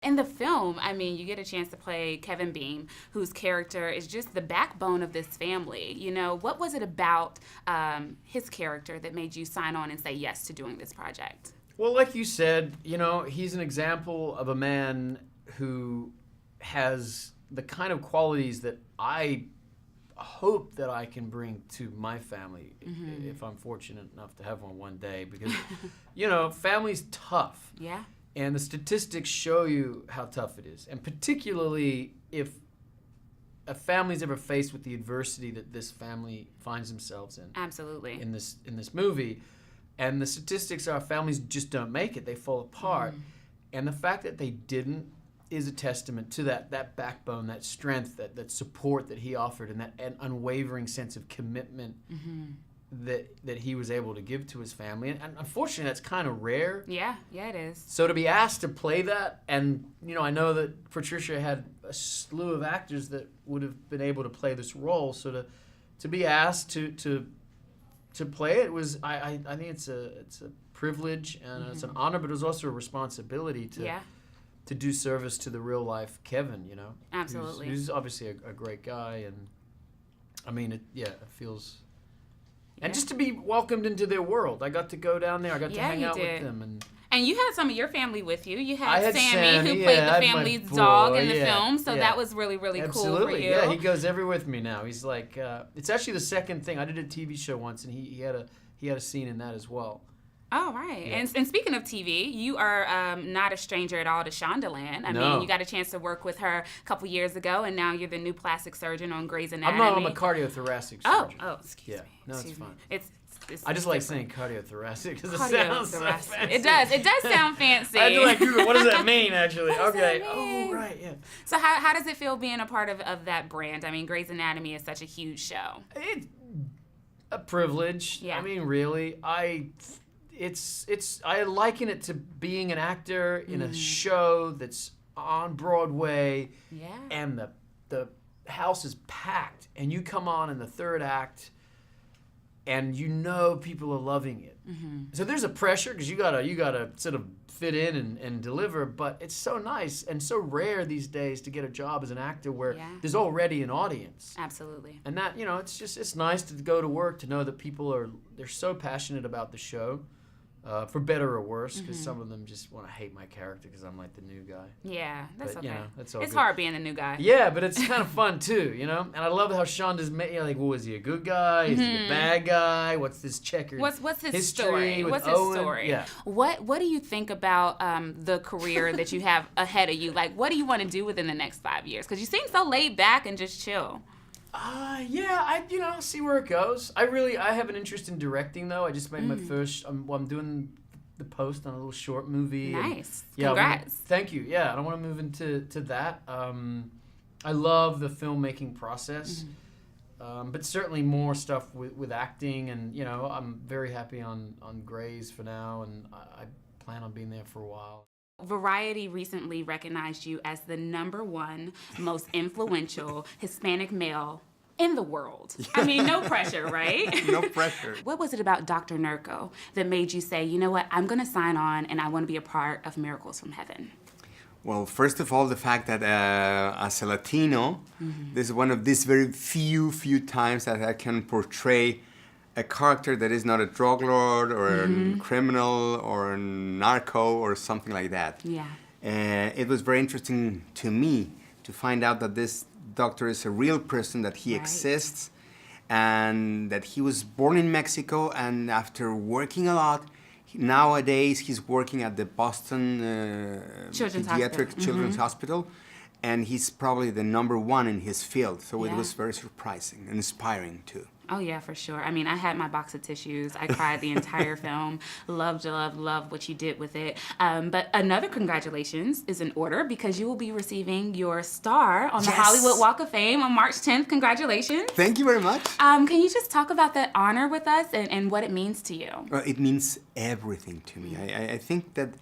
in the film, I mean, you get a chance to play Kevin Beam, whose character is just the backbone of this family. You know, what was it about his character that made you sign on and say yes to doing this project? Well, like you said, you know, he's an example of a man who has the kind of qualities that I hope that I can bring to my family if I'm fortunate enough to have one day, because, you know, family's tough. Yeah. And the statistics show you how tough it is. And particularly if a family's ever faced with the adversity that this family finds themselves in. Absolutely. In this movie. And the statistics are families just don't make it. They fall apart. And the fact that they didn't is a testament to that backbone, that strength, that support that he offered, and that unwavering sense of commitment that he was able to give to his family. And unfortunately, that's kind of rare. Yeah, it is. So to be asked to play that, and you know, I know that Patricia had a slew of actors that would have been able to play this role. So to be asked to play it was, I think it's a privilege and it's an honor, but it was also a responsibility to do service to the real life Kevin, you know. Absolutely. Who's obviously a great guy, and I mean, it feels. And just to be welcomed into their world. I got to go down there. I got to hang out with them. And you had some of your family with you. You had Sammy, Sammy, who played the family's dog in the film. So that was really, really cool for you. Yeah, he goes everywhere with me now. He's like, it's actually the second thing. I did a TV show once, and he had a scene in that as well. Oh, right. Yeah. And speaking of TV, you are not a stranger at all to Shondaland. I mean, you got a chance to work with her a couple years ago, and now you're the new plastic surgeon on Grey's Anatomy. I'm a cardiothoracic surgeon. Oh, excuse me. No, it's fine. It's I just like saying cardiothoracic because it sounds so fancy. It does sound fancy. I do like Google. What does that mean, actually? Okay. Oh, right, yeah. So how does it feel being a part of that brand? I mean, Grey's Anatomy is such a huge show. It's a privilege. Yeah. I mean, really, I liken it to being an actor in a show that's on Broadway. Yeah. And the house is packed, and you come on in the third act, and you know people are loving it. So there's a pressure because you gotta sort of fit in and deliver, but it's so nice and so rare these days to get a job as an actor where there's already an audience. Absolutely. And that, you know, it's nice to go to work to know that they're so passionate about the show. For better or worse, because some of them just want to hate my character because I'm like the new guy. Yeah, that's okay. You know, that's all it's good. hard being the new guy. Yeah, but it's kind of fun too, you know. And I love how Shonda's like, well, is he a good guy? Is he a bad guy? What's this checkered What's his history story? with What's Owen? his story? Yeah. What do you think about the career that you have ahead of you? Like, what do you want to do within the next 5 years? Because you seem so laid back and just chill. I see where it goes. I have an interest in directing though. I just made my first. I'm doing the post on a little short movie. Nice. And, Congrats. Thank you. Yeah, I want to move into that. I love the filmmaking process, but certainly more stuff with acting, and you know, I'm very happy on Grey's for now, and I plan on being there for a while. Variety recently recognized you as the #1 most influential Hispanic male in the world. I mean, no pressure, right? No pressure. What was it about Dr. Nurko that made you say, you know what, I'm going to sign on and I want to be a part of Miracles from Heaven? Well, first of all, the fact that as a Latino, this is one of these very few times that I can portray a character that is not a drug lord or a criminal or a narco or something like that. Yeah. It was very interesting to me to find out that this doctor is a real person, that he exists, and that he was born in Mexico, and after working a lot, nowadays he's working at the Boston Pediatric Children's Hospital, and he's probably the #1 in his field, so it was very surprising and inspiring too. Oh, yeah, for sure. I mean, I had my box of tissues. I cried the entire film. Loved what you did with it. But another congratulations is in order because you will be receiving your star on the Hollywood Walk of Fame on March 10th. Congratulations. Thank you very much. Can you just talk about that honor with us and what it means to you? Well, it means everything to me. I think that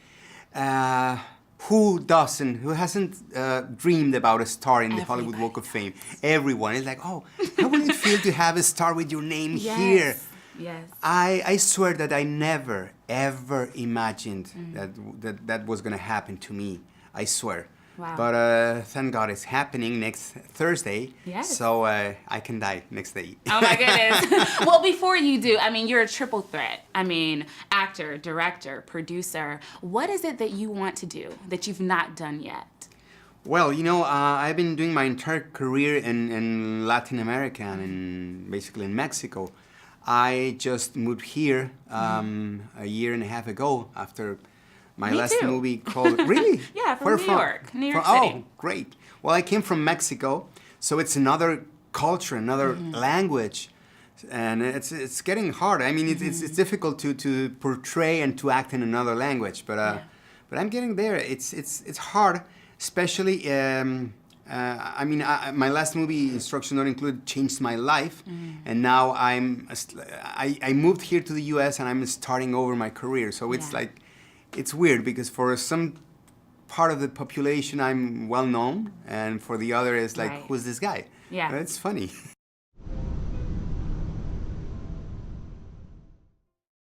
who hasn't dreamed about a star in the Hollywood Walk of Fame? Everyone is like, oh, how will it feel to have a star with your name here? Yes. I swear that I never, ever imagined that was going to happen to me. I swear. Wow. But thank God it's happening next Thursday. Yes. So I can die next day. Oh my goodness. Well, before you do, I mean, you're a triple threat. I mean, actor, director, producer. What is it that you want to do that you've not done yet? Well, I've been doing my entire career in Latin America and basically in Mexico. I just moved here a year and a half ago after my Me last too. movie called... Really? Yeah, from Where New York, New York City. Oh, great. Well, I came from Mexico, so it's another culture, another language. And it's getting hard. I mean, it's difficult to portray and to act in another language, but I'm getting there. It's hard, especially. My last movie, Instruction Not Included, changed my life, and now I moved here to the U.S. and I'm starting over my career. So it's like, it's weird because for some part of the population I'm well known, and for the other it's like, Right. who's this guy? Yeah. It's funny.